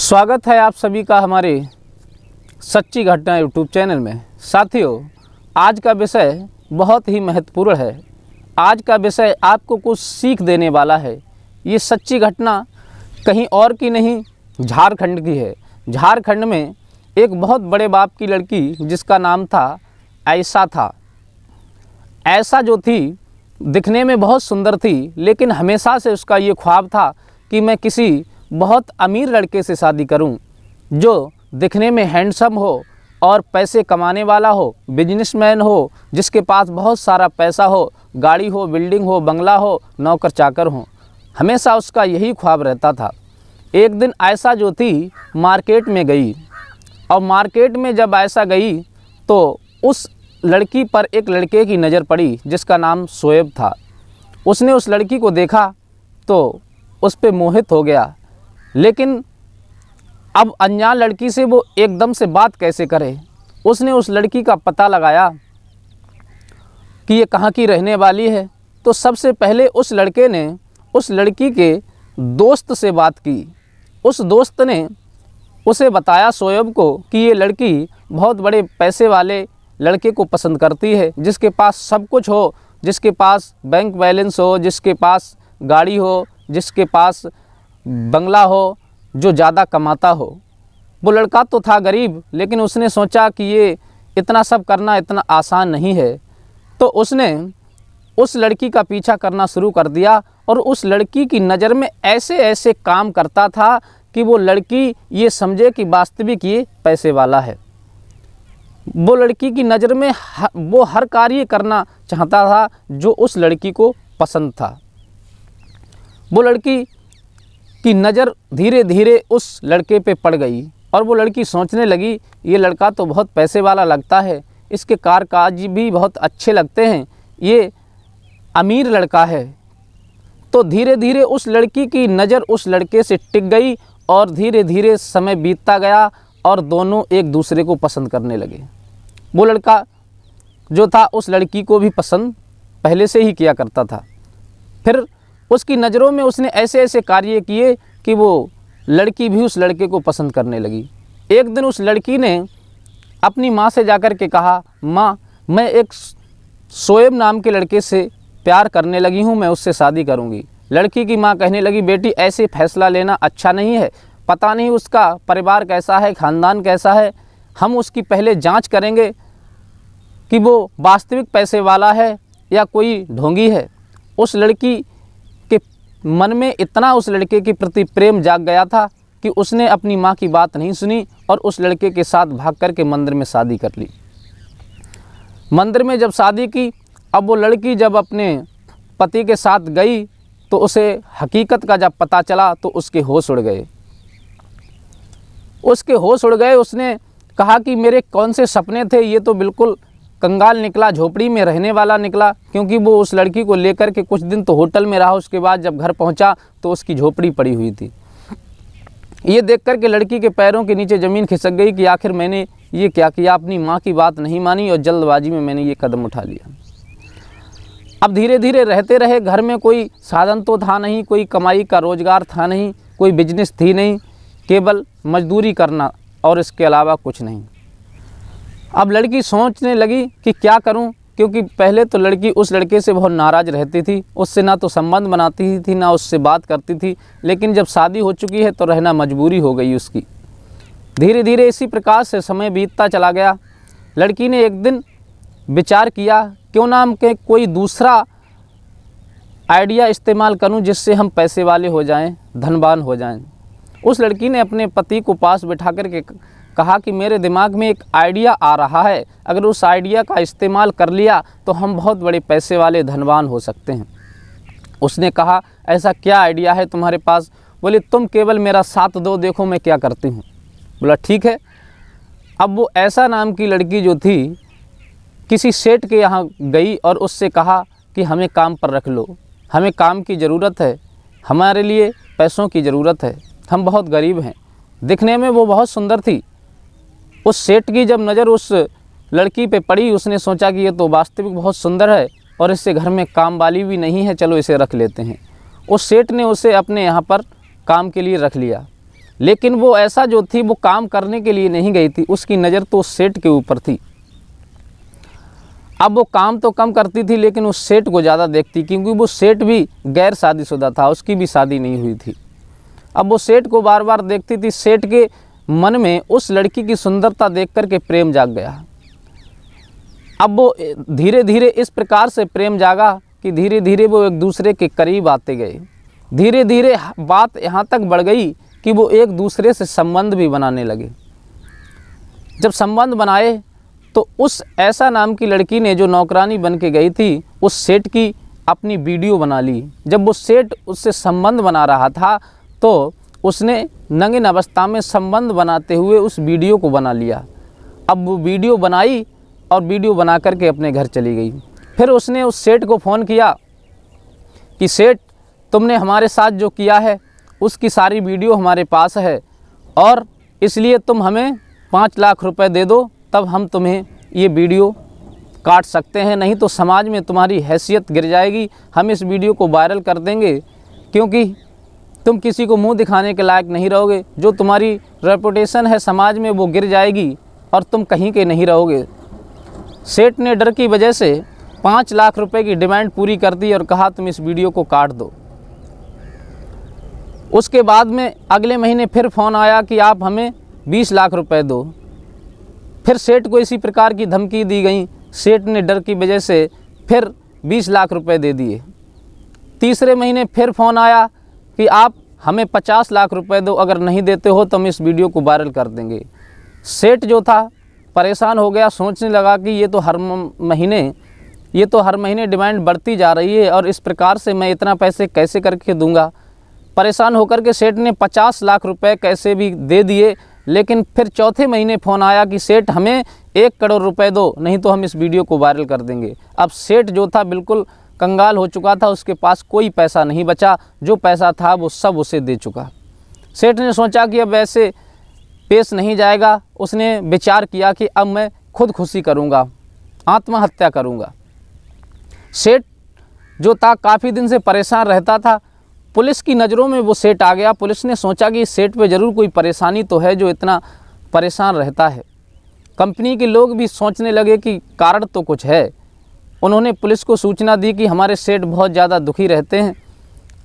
स्वागत है आप सभी का हमारे सच्ची घटना यूट्यूब चैनल में। साथियों, आज का विषय बहुत ही महत्वपूर्ण है। आज का विषय आपको कुछ सीख देने वाला है। ये सच्ची घटना कहीं और की नहीं, झारखंड की है। झारखंड में एक बहुत बड़े बाप की लड़की जिसका नाम था ऐसा था। ऐसा जो थी दिखने में बहुत सुंदर थी, लेकिन हमेशा से उसका ये ख्वाब था कि मैं किसी बहुत अमीर लड़के से शादी करूं, जो दिखने में हैंडसम हो और पैसे कमाने वाला हो, बिजनेसमैन हो, जिसके पास बहुत सारा पैसा हो, गाड़ी हो, बिल्डिंग हो, बंगला हो, नौकर चाकर हो। हमेशा उसका यही ख्वाब रहता था। एक दिन ऐसा जो थी मार्केट में गई, और मार्केट में जब ऐसा गई तो उस लड़की पर एक लड़के की नज़र पड़ी जिसका नाम शोएब था। उसने उस लड़की को देखा तो उस पे मोहित हो गया, लेकिन अब अनजान लड़की से वो एकदम से बात कैसे करे। उसने उस लड़की का पता लगाया कि ये कहाँ की रहने वाली है। तो सबसे पहले उस लड़के ने उस लड़की के दोस्त से बात की। उस दोस्त ने उसे बताया शोएब को कि ये लड़की बहुत बड़े पैसे वाले लड़के को पसंद करती है, जिसके पास सब कुछ हो, जिसके पास बैंक बैलेंस हो, जिसके पास गाड़ी हो, जिसके पास बंगला हो, जो ज़्यादा कमाता हो। वो लड़का तो था गरीब, लेकिन उसने सोचा कि ये इतना सब करना इतना आसान नहीं है। तो उसने उस लड़की का पीछा करना शुरू कर दिया और उस लड़की की नज़र में ऐसे ऐसे काम करता था कि वो लड़की ये समझे कि वास्तविक ये पैसे वाला है। वो लड़की की नज़र में वो हर कार्य करना चाहता था जो उस लड़की को पसंद था। वो लड़की की नज़र धीरे धीरे उस लड़के पे पड़ गई और वो लड़की सोचने लगी, ये लड़का तो बहुत पैसे वाला लगता है, इसके कारकाज भी बहुत अच्छे लगते हैं, ये अमीर लड़का है। तो धीरे धीरे उस लड़की की नज़र उस लड़के से टिक गई और धीरे धीरे समय बीतता गया और दोनों एक दूसरे को पसंद करने लगे। वो लड़का जो था उस लड़की को भी पसंद पहले से ही किया करता था। फिर उसकी नज़रों में उसने ऐसे ऐसे कार्य किए कि वो लड़की भी उस लड़के को पसंद करने लगी। एक दिन उस लड़की ने अपनी माँ से जाकर के कहा, माँ, मैं एक शोएब नाम के लड़के से प्यार करने लगी हूँ, मैं उससे शादी करूँगी। लड़की की माँ कहने लगी, बेटी ऐसे फैसला लेना अच्छा नहीं है, पता नहीं उसका परिवार कैसा है, ख़ानदान कैसा है, हम उसकी पहले जांच करेंगे कि वो वास्तविक पैसे वाला है या कोई ढोंगी है। उस लड़की के मन में इतना उस लड़के के प्रति प्रेम जाग गया था कि उसने अपनी माँ की बात नहीं सुनी और उस लड़के के साथ भाग कर के मंदिर में शादी कर ली। मंदिर में जब शादी की, अब वो लड़की जब अपने पति के साथ गई तो उसे हकीकत का जब पता चला तो उसके होश उड़ गए। उसके होश उड़ गए। उसने कहा कि मेरे कौन से सपने थे, ये तो बिल्कुल कंगाल निकला, झोपड़ी में रहने वाला निकला। क्योंकि वो उस लड़की को लेकर के कुछ दिन तो होटल में रहा, उसके बाद जब घर पहुंचा तो उसकी झोपड़ी पड़ी हुई थी। ये देख कर के लड़की के पैरों के नीचे ज़मीन खिसक गई कि आखिर मैंने ये क्या किया, अपनी माँ की बात नहीं मानी और जल्दबाजी में मैंने ये कदम उठा लिया। अब धीरे धीरे रहते रहे, घर में कोई साधन तो था नहीं, कोई कमाई का रोज़गार था नहीं, कोई बिजनेस थी नहीं, केवल मजदूरी करना और इसके अलावा कुछ नहीं। अब लड़की सोचने लगी कि क्या करूं, क्योंकि पहले तो लड़की उस लड़के से बहुत नाराज़ रहती थी, उससे ना तो संबंध बनाती थी ना उससे बात करती थी, लेकिन जब शादी हो चुकी है तो रहना मजबूरी हो गई उसकी। धीरे धीरे इसी प्रकार से समय बीतता चला गया। लड़की ने एक दिन विचार किया, क्यों ना के कोई दूसरा आइडिया इस्तेमाल करूं जिससे हम पैसे वाले हो जाएं, धनवान हो जाएं। उस लड़की ने अपने पति को पास बिठा कर के कहा कि मेरे दिमाग में एक आइडिया आ रहा है, अगर उस आइडिया का इस्तेमाल कर लिया तो हम बहुत बड़े पैसे वाले धनवान हो सकते हैं। उसने कहा, ऐसा क्या आइडिया है तुम्हारे पास? बोले, तुम केवल मेरा साथ दो, देखो मैं क्या करती हूँ। बोला, ठीक है। अब वो ऐसा नाम की लड़की जो थी किसी सेठ के यहाँ गई और उससे कहा कि हमें काम पर रख लो, हमें काम की ज़रूरत है, हमारे लिए पैसों की ज़रूरत है, हम बहुत गरीब हैं। दिखने में वो बहुत सुंदर थी। उस सेठ की जब नज़र उस लड़की पे पड़ी, उसने सोचा कि ये तो वास्तविक बहुत सुंदर है और इससे घर में काम वाली भी नहीं है, चलो इसे रख लेते हैं। उस सेठ ने उसे अपने यहाँ पर काम के लिए रख लिया। लेकिन वो ऐसा जो थी वो काम करने के लिए नहीं गई थी, उसकी नज़र तो उस सेठ के ऊपर थी। अब वो काम तो कम करती थी लेकिन उस सेठ को ज़्यादा देखती, क्योंकि वो सेठ भी गैर शादीशुदा था, उसकी भी शादी नहीं हुई थी। अब वो सेठ को बार बार देखती थी। सेठ के मन में उस लड़की की सुंदरता देख कर के प्रेम जाग गया। अब वो धीरे धीरे इस प्रकार से प्रेम जागा कि धीरे धीरे वो एक दूसरे के करीब आते गए। धीरे धीरे बात यहाँ तक बढ़ गई कि वो एक दूसरे से संबंध भी बनाने लगे। जब संबंध बनाए तो उस ऐसा नाम की लड़की ने, जो नौकरानी बन के गई थी, उस सेठ की अपनी वीडियो बना ली। जब वो सेठ उससे संबंध बना रहा था तो उसने नंगीन अवस्था में संबंध बनाते हुए उस वीडियो को बना लिया। अब वो वीडियो बनाई और वीडियो बना करके अपने घर चली गई। फिर उसने उस सेठ को फ़ोन किया कि सेठ, तुमने हमारे साथ जो किया है उसकी सारी वीडियो हमारे पास है और इसलिए तुम हमें 5 लाख रुपए दे दो, तब हम तुम्हें ये वीडियो काट सकते हैं, नहीं तो समाज में तुम्हारी हैसियत गिर जाएगी। हम इस वीडियो को वायरल कर देंगे क्योंकि तुम किसी को मुंह दिखाने के लायक नहीं रहोगे। जो तुम्हारी रेपुटेशन है समाज में वो गिर जाएगी और तुम कहीं के नहीं रहोगे। सेठ ने डर की वजह से 5 लाख रुपए की डिमांड पूरी कर दी और कहा तुम इस वीडियो को काट दो। उसके बाद में अगले महीने फिर फ़ोन आया कि आप हमें 20 लाख रुपए दो। फिर सेठ को इसी प्रकार की धमकी दी गई। सेठ ने डर की वजह से फिर 20 लाख रुपए दे दिए। तीसरे महीने फिर फ़ोन आया कि आप हमें 50 लाख रुपए दो, अगर नहीं देते हो तो हम इस वीडियो को वायरल कर देंगे। सेठ जो था परेशान हो गया, सोचने लगा कि ये तो हर महीने डिमांड बढ़ती जा रही है और इस प्रकार से मैं इतना पैसे कैसे करके दूंगा। परेशान होकर के सेठ ने 50 लाख रुपए कैसे भी दे दिए। लेकिन फिर चौथे महीने फ़ोन आया कि सेठ हमें 1 करोड़ रुपए दो, नहीं तो हम इस वीडियो को वायरल कर देंगे। अब सेठ जो था बिल्कुल कंगाल हो चुका था, उसके पास कोई पैसा नहीं बचा। जो पैसा था वो सब उसे दे चुका। सेठ ने सोचा कि अब ऐसे पेश नहीं जाएगा। उसने विचार किया कि अब मैं खुदकुशी करूँगा, आत्महत्या करूँगा। सेठ जो था काफ़ी दिन से परेशान रहता था। पुलिस की नज़रों में वो सेठ आ गया। पुलिस ने सोचा कि इस सेठ पे ज़रूर कोई परेशानी तो है जो इतना परेशान रहता है। कंपनी के लोग भी सोचने लगे कि कारण तो कुछ है। उन्होंने पुलिस को सूचना दी कि हमारे सेठ बहुत ज़्यादा दुखी रहते हैं,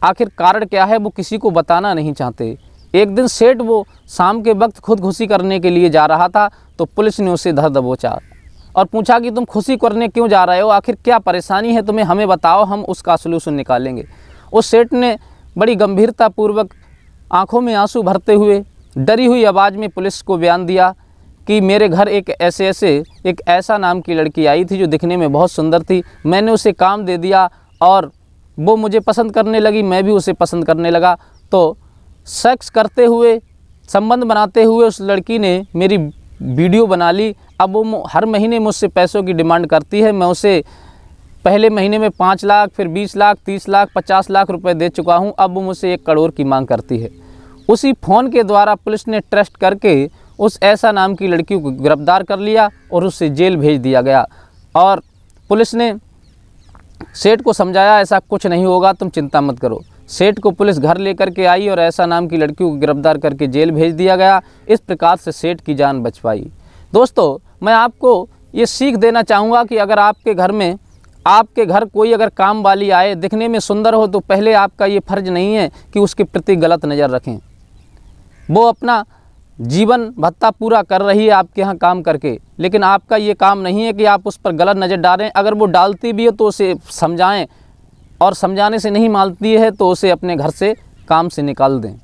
आखिर कारण क्या है वो किसी को बताना नहीं चाहते। एक दिन सेठ वो शाम के वक्त खुदकुशी करने के लिए जा रहा था तो पुलिस ने उसे धर दबोचा और पूछा कि तुम खुशी करने क्यों जा रहे हो, आखिर क्या परेशानी है तुम्हें, हमें बताओ, हम उसका सलूशन निकालेंगे। उस सेठ ने बड़ी गंभीरतापूर्वक आंखों में आंसू भरते हुए डरी हुई आवाज़ में पुलिस को बयान दिया कि मेरे घर एक ऐसा नाम की लड़की आई थी जो दिखने में बहुत सुंदर थी। मैंने उसे काम दे दिया और वो मुझे पसंद करने लगी, मैं भी उसे पसंद करने लगा। तो सेक्स करते हुए, संबंध बनाते हुए उस लड़की ने मेरी वीडियो बना ली। अब वो हर महीने मुझसे पैसों की डिमांड करती है। मैं उसे पहले महीने में 5 लाख, फिर 20 लाख, 30 लाख, 50 लाख रुपए दे चुका हूँ। अब वो मुझसे 1 करोड़ की मांग करती है। उसी फ़ोन के द्वारा पुलिस ने ट्रस्ट करके उस ऐसा नाम की लड़की को गिरफ्तार कर लिया और उससे जेल भेज दिया गया। और पुलिस ने सेठ को समझाया ऐसा कुछ नहीं होगा, तुम चिंता मत करो। सेठ को पुलिस घर लेकर के आई और ऐसा नाम की लड़की को गिरफ्तार करके जेल भेज दिया गया। इस प्रकार से सेठ की जान बच पाई। दोस्तों, मैं आपको ये सीख देना चाहूँगा कि अगर आपके घर कोई अगर काम वाली आए, दिखने में सुंदर हो, तो पहले आपका ये फ़र्ज़ नहीं है कि उसके प्रति गलत नज़र रखें। वो अपना जीवन भत्ता पूरा कर रही है आपके यहाँ काम करके, लेकिन आपका ये काम नहीं है कि आप उस पर गलत नज़र डालें। अगर वो डालती भी है तो उसे समझाएं, और समझाने से नहीं मानती है तो उसे अपने घर से काम से निकाल दें।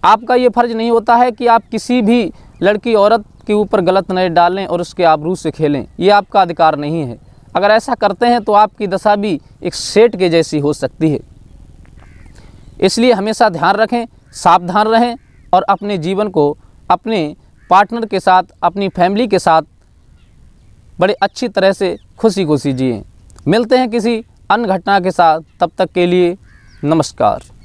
आपका ये फ़र्ज़ नहीं होता है कि आप किसी भी लड़की औरत के ऊपर गलत नज़र डालें और उसके आबरू से खेलें, ये आपका अधिकार नहीं है। अगर ऐसा करते हैं तो आपकी दशा भी एक सेठ के जैसी हो सकती है। इसलिए हमेशा ध्यान रखें, सावधान रहें और अपने जीवन को अपने पार्टनर के साथ, अपनी फैमिली के साथ बड़े अच्छी तरह से खुशी खुशी जिएं। मिलते हैं किसी अन्य घटना के साथ, तब तक के लिए नमस्कार।